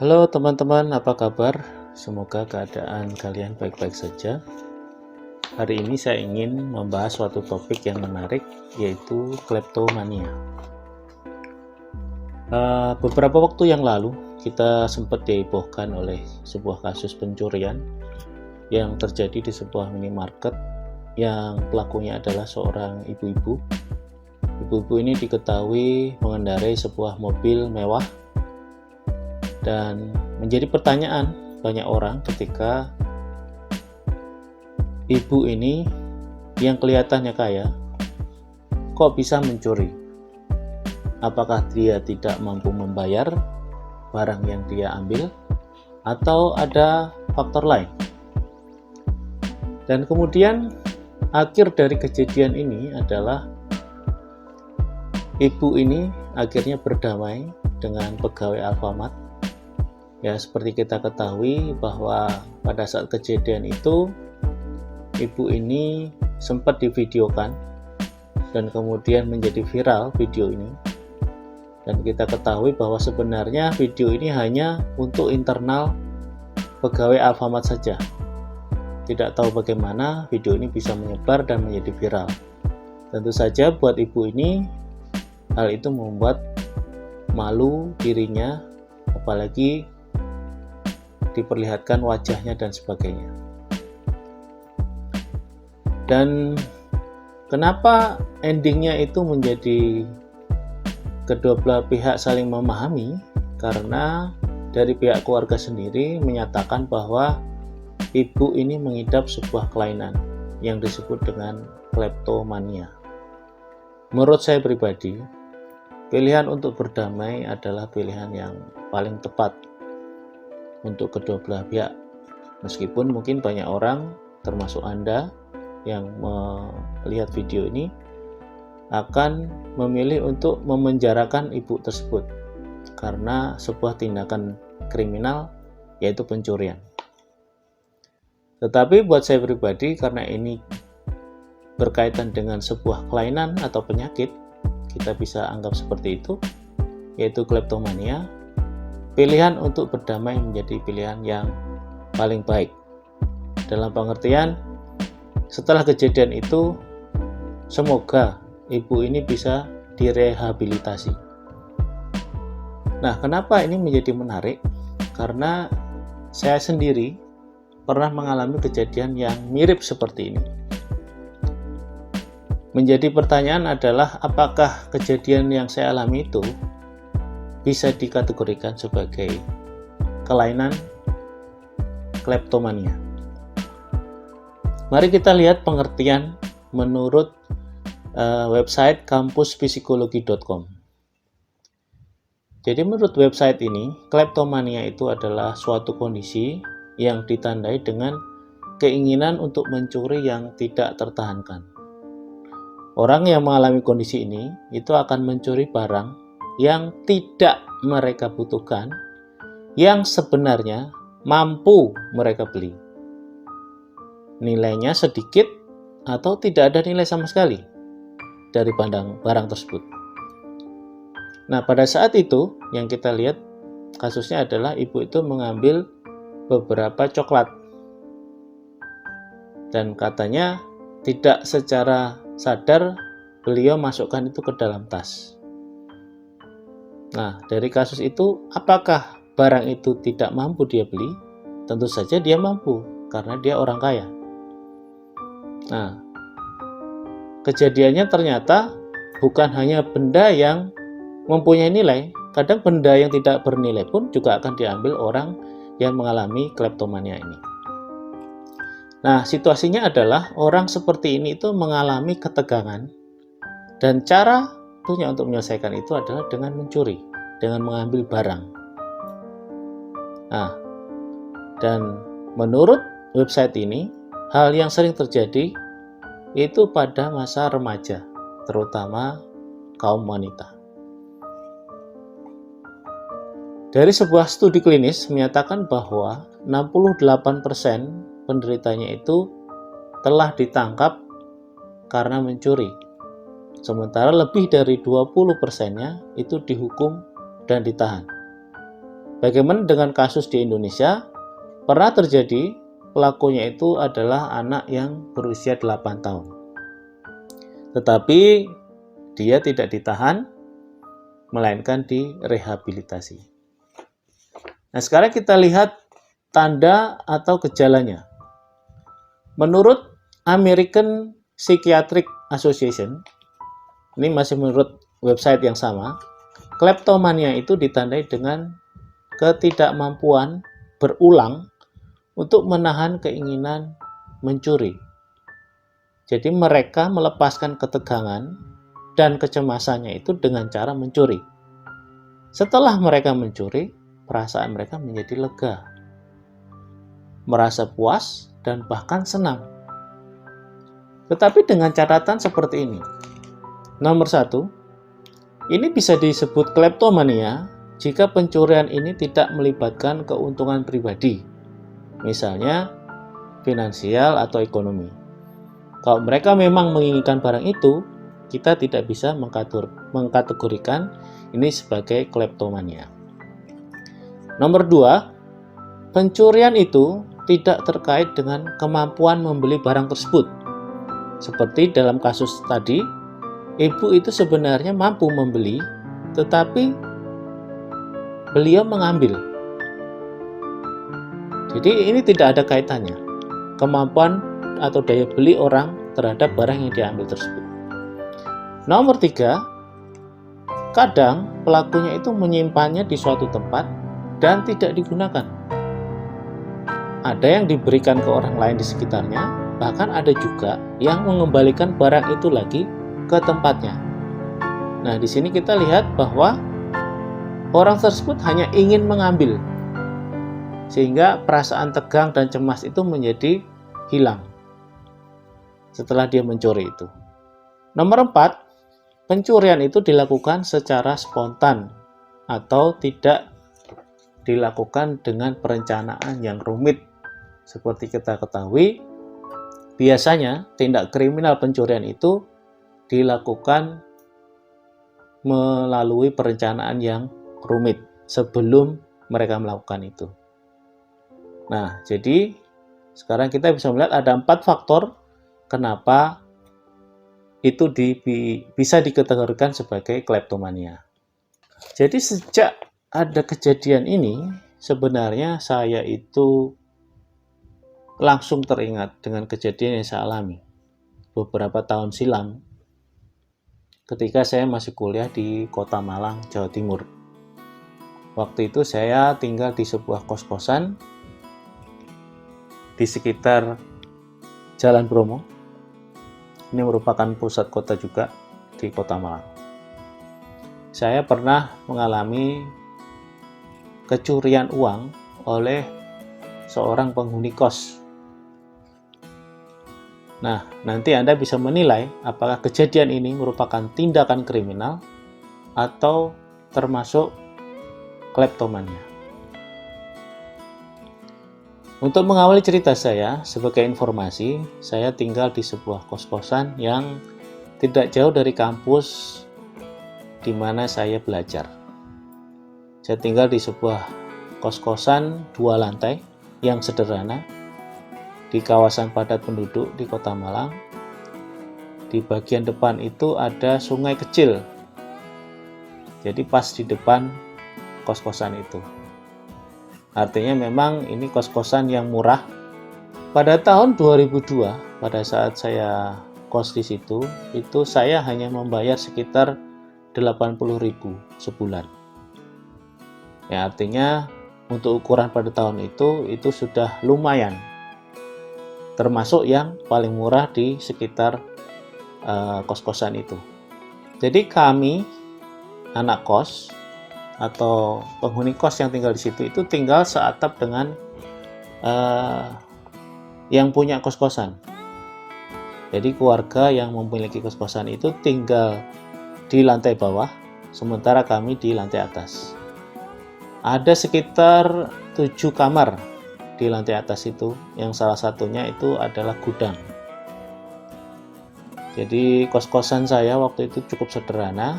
Halo teman-teman, apa kabar? Semoga keadaan kalian baik-baik saja. Hari ini saya ingin membahas suatu topik yang menarik, yaitu kleptomania. Beberapa waktu yang lalu, kita sempat dihebohkan oleh sebuah kasus pencurian yang terjadi di sebuah minimarket yang pelakunya adalah seorang ibu-ibu. Ibu-ibu ini diketahui mengendarai sebuah mobil mewah dan menjadi pertanyaan banyak orang ketika ibu ini yang kelihatannya kaya kok bisa mencuri. Apakah dia tidak mampu membayar barang yang dia ambil atau ada faktor lain? Dan kemudian akhir dari kejadian ini adalah ibu ini akhirnya berdamai dengan pegawai Alfamart. Ya, seperti kita ketahui bahwa pada saat kejadian itu ibu ini sempat divideokan dan kemudian menjadi viral video ini. Dan kita ketahui bahwa sebenarnya video ini hanya untuk internal pegawai Alfamart saja. Tidak tahu bagaimana video ini bisa menyebar dan menjadi viral. Tentu saja buat ibu ini hal itu membuat malu dirinya, apalagi diperlihatkan wajahnya dan sebagainya. Dan kenapa endingnya itu menjadi kedua belah pihak saling memahami? Karena dari pihak keluarga sendiri menyatakan bahwa ibu ini mengidap sebuah kelainan yang disebut dengan kleptomania. Menurut saya pribadi, pilihan untuk berdamai adalah pilihan yang paling tepat untuk kedua belah pihak. Meskipun mungkin banyak orang, termasuk Anda yang melihat video ini, akan memilih untuk memenjarakan ibu tersebut karena sebuah tindakan kriminal, yaitu pencurian. Tetapi buat saya pribadi, karena ini berkaitan dengan sebuah kelainan atau penyakit, kita bisa anggap seperti itu, yaitu kleptomania, pilihan untuk berdamai menjadi pilihan yang paling baik. Dalam pengertian, setelah kejadian itu, semoga ibu ini bisa direhabilitasi. Nah, kenapa ini menjadi menarik? Karena saya sendiri pernah mengalami kejadian yang mirip seperti ini. Menjadi pertanyaan adalah, apakah kejadian yang saya alami itu bisa dikategorikan sebagai kelainan kleptomania? Mari kita lihat pengertian menurut website kampuspsikologi.com. Jadi menurut website ini, kleptomania itu adalah suatu kondisi yang ditandai dengan keinginan untuk mencuri yang tidak tertahankan. Orang yang mengalami kondisi ini itu akan mencuri barang yang tidak mereka butuhkan, yang sebenarnya mampu mereka beli. Nilainya sedikit atau tidak ada nilai sama sekali dari barang tersebut. Nah, pada saat itu yang kita lihat kasusnya adalah ibu itu mengambil beberapa coklat dan katanya tidak secara sadar beliau masukkan itu ke dalam tas. Nah, dari kasus itu, apakah barang itu tidak mampu dia beli? Tentu saja dia mampu, karena dia orang kaya. Nah, kejadiannya ternyata bukan hanya benda yang mempunyai nilai, kadang benda yang tidak bernilai pun juga akan diambil orang yang mengalami kleptomania ini. Nah, situasinya adalah orang seperti ini itu mengalami ketegangan, dan cara untuk menyelesaikan itu adalah dengan mencuri, dengan mengambil barang. Nah, dan menurut website ini, hal yang sering terjadi itu pada masa remaja, terutama kaum wanita. Dari sebuah studi klinis menyatakan bahwa 68% penderitanya itu telah ditangkap karena mencuri. Sementara lebih dari 20%-nya itu dihukum dan ditahan. Bagaimana dengan kasus di Indonesia? Pernah terjadi pelakunya itu adalah anak yang berusia 8 tahun. Tetapi dia tidak ditahan, melainkan direhabilitasi. Nah, sekarang kita lihat tanda atau gejalanya. Menurut American Psychiatric Association, ini masih menurut website yang sama, kleptomania itu ditandai dengan ketidakmampuan berulang untuk menahan keinginan mencuri. Jadi mereka melepaskan ketegangan dan kecemasannya itu dengan cara mencuri. Setelah mereka mencuri, perasaan mereka menjadi lega, merasa puas, dan bahkan senang. Tetapi dengan catatan seperti ini. Nomor 1, ini bisa disebut kleptomania jika pencurian ini tidak melibatkan keuntungan pribadi, misalnya finansial atau ekonomi. Kalau mereka memang menginginkan barang itu, kita tidak bisa mengkategorikan ini sebagai kleptomania. Nomor 2, pencurian itu tidak terkait dengan kemampuan membeli barang tersebut. Seperti dalam kasus tadi, ibu itu sebenarnya mampu membeli, tetapi beliau mengambil. Jadi ini tidak ada kaitannya kemampuan atau daya beli orang terhadap barang yang diambil tersebut. Nomor 3, kadang pelakunya itu menyimpannya di suatu tempat dan tidak digunakan. Ada yang diberikan ke orang lain di sekitarnya, bahkan ada juga yang mengembalikan barang itu lagi ke tempatnya. Nah, di sini kita lihat bahwa orang tersebut hanya ingin mengambil, sehingga perasaan tegang dan cemas itu menjadi hilang setelah dia mencuri itu. Nomor 4, pencurian itu dilakukan secara spontan atau tidak dilakukan dengan perencanaan yang rumit. Seperti kita ketahui, biasanya tindak kriminal pencurian itu dilakukan melalui perencanaan yang rumit sebelum mereka melakukan itu. Nah, jadi sekarang kita bisa melihat ada 4 faktor kenapa itu bisa dikategorikan sebagai kleptomania. Jadi sejak ada kejadian ini, sebenarnya saya itu langsung teringat dengan kejadian yang saya alami beberapa tahun silam ketika saya masih kuliah di Kota Malang, Jawa Timur. Waktu itu saya tinggal di sebuah kos-kosan di sekitar Jalan Bromo. Ini merupakan pusat kota juga di Kota Malang. Saya pernah mengalami kecurian uang oleh seorang penghuni kos. Nah, nanti Anda bisa menilai apakah kejadian ini merupakan tindakan kriminal atau termasuk kleptomania. Untuk mengawali cerita saya, sebagai informasi, saya tinggal di sebuah kos-kosan yang tidak jauh dari kampus di mana saya belajar. Saya tinggal di sebuah kos-kosan 2 lantai yang sederhana di kawasan padat penduduk di Kota Malang. Di bagian depan itu ada sungai kecil. Jadi pas di depan kos-kosan itu. Artinya memang ini kos-kosan yang murah. Pada tahun 2002, pada saat saya kos di situ, itu saya hanya membayar sekitar 80.000 sebulan. Ya, artinya untuk ukuran pada tahun itu sudah lumayan. Termasuk yang paling murah di sekitar kos-kosan itu. Jadi kami anak kos atau penghuni kos yang tinggal di situ itu tinggal seatap dengan yang punya kos-kosan. Jadi keluarga yang memiliki kos-kosan itu tinggal di lantai bawah, sementara kami di lantai atas. Ada sekitar 7 kamar di lantai atas itu, yang salah satunya itu adalah gudang. Jadi kos-kosan saya waktu itu cukup sederhana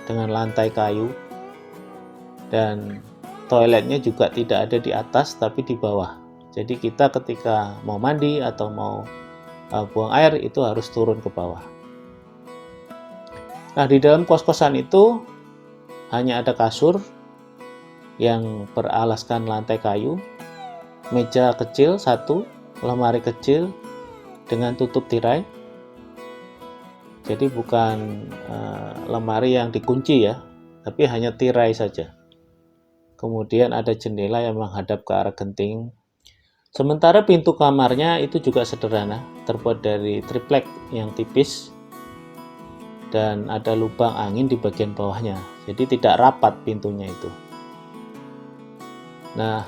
dengan lantai kayu dan toiletnya juga tidak ada di atas tapi di bawah. Jadi kita ketika mau mandi atau mau buang air itu harus turun ke bawah. Nah, di dalam kos-kosan itu hanya ada kasur yang beralaskan lantai kayu, meja kecil satu, lemari kecil dengan tutup tirai. Jadi bukan lemari yang dikunci ya, tapi hanya tirai saja. Kemudian ada jendela yang menghadap ke arah genting. Sementara pintu kamarnya itu juga sederhana, terbuat dari triplek yang tipis dan ada lubang angin di bagian bawahnya. Jadi tidak rapat pintunya itu. Nah,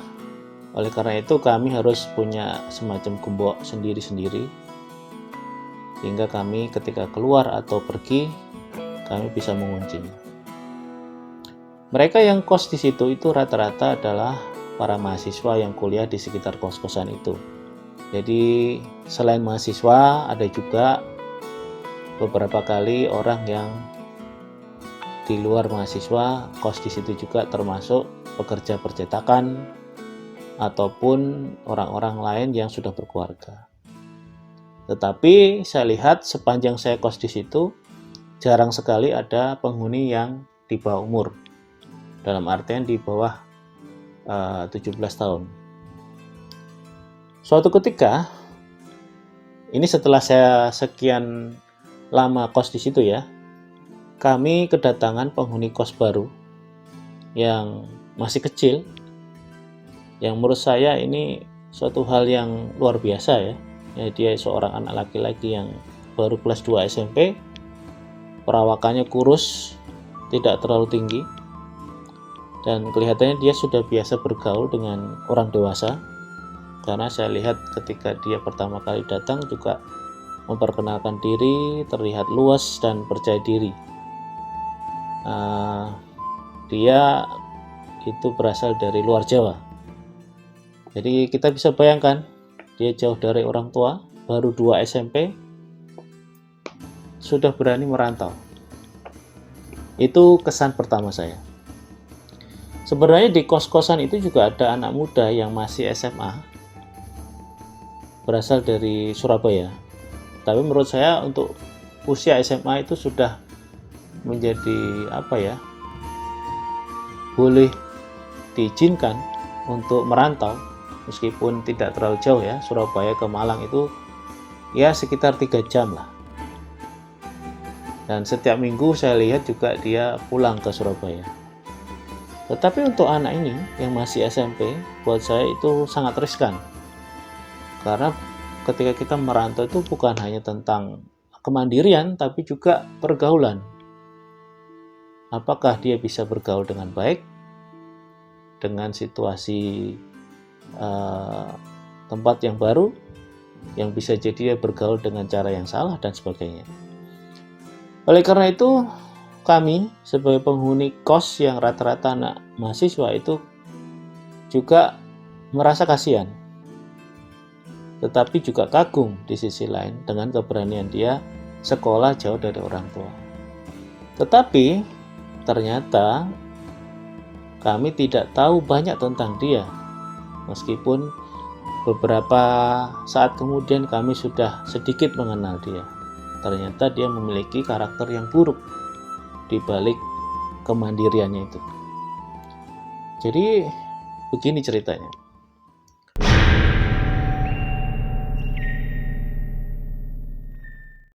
oleh karena itu kami harus punya semacam gembok sendiri-sendiri, sehingga kami ketika keluar atau pergi, kami bisa menguncinya. Mereka yang kos di situ itu rata-rata adalah para mahasiswa yang kuliah di sekitar kos-kosan itu. Jadi selain mahasiswa, ada juga beberapa kali orang yang di luar mahasiswa kos di situ juga, termasuk pekerja percetakan ataupun orang-orang lain yang sudah berkeluarga. Tetapi saya lihat sepanjang saya kos di situ jarang sekali ada penghuni yang di bawah umur. Dalam artian di bawah 17 tahun. Suatu ketika, ini setelah saya sekian lama kos di situ ya, kami kedatangan penghuni kos baru yang masih kecil, yang menurut saya ini suatu hal yang luar biasa ya. Dia seorang anak laki-laki yang baru kelas 2 SMP, perawakannya kurus, tidak terlalu tinggi, dan kelihatannya dia sudah biasa bergaul dengan orang dewasa, karena saya lihat ketika dia pertama kali datang juga memperkenalkan diri, terlihat luas dan percaya diri. Dia itu berasal dari luar Jawa. Jadi kita bisa bayangkan, dia jauh dari orang tua, baru 2 SMP, sudah berani merantau. Itu kesan pertama saya. Sebenarnya di kos-kosan itu juga ada anak muda yang masih SMA, berasal dari Surabaya. Tapi menurut saya untuk usia SMA itu sudah menjadi boleh diizinkan untuk merantau, meskipun tidak terlalu jauh ya. Surabaya ke Malang itu ya sekitar 3 jam lah. Dan setiap minggu saya lihat juga dia pulang ke Surabaya. Tetapi untuk anak ini yang masih SMP, buat saya itu sangat riskan. Karena ketika kita merantau itu bukan hanya tentang kemandirian, tapi juga pergaulan. Apakah dia bisa bergaul dengan baik dengan situasi tempat yang baru, yang bisa jadi dia bergaul dengan cara yang salah dan sebagainya. Oleh karena itu, kami sebagai penghuni kos yang rata-rata anak mahasiswa itu juga merasa kasihan, tetapi juga kagum di sisi lain dengan keberanian dia sekolah jauh dari orang tua. Tetapi ternyata kami tidak tahu banyak tentang dia, meskipun beberapa saat kemudian kami sudah sedikit mengenal dia. Ternyata dia memiliki karakter yang buruk di balik kemandiriannya itu. Jadi begini ceritanya.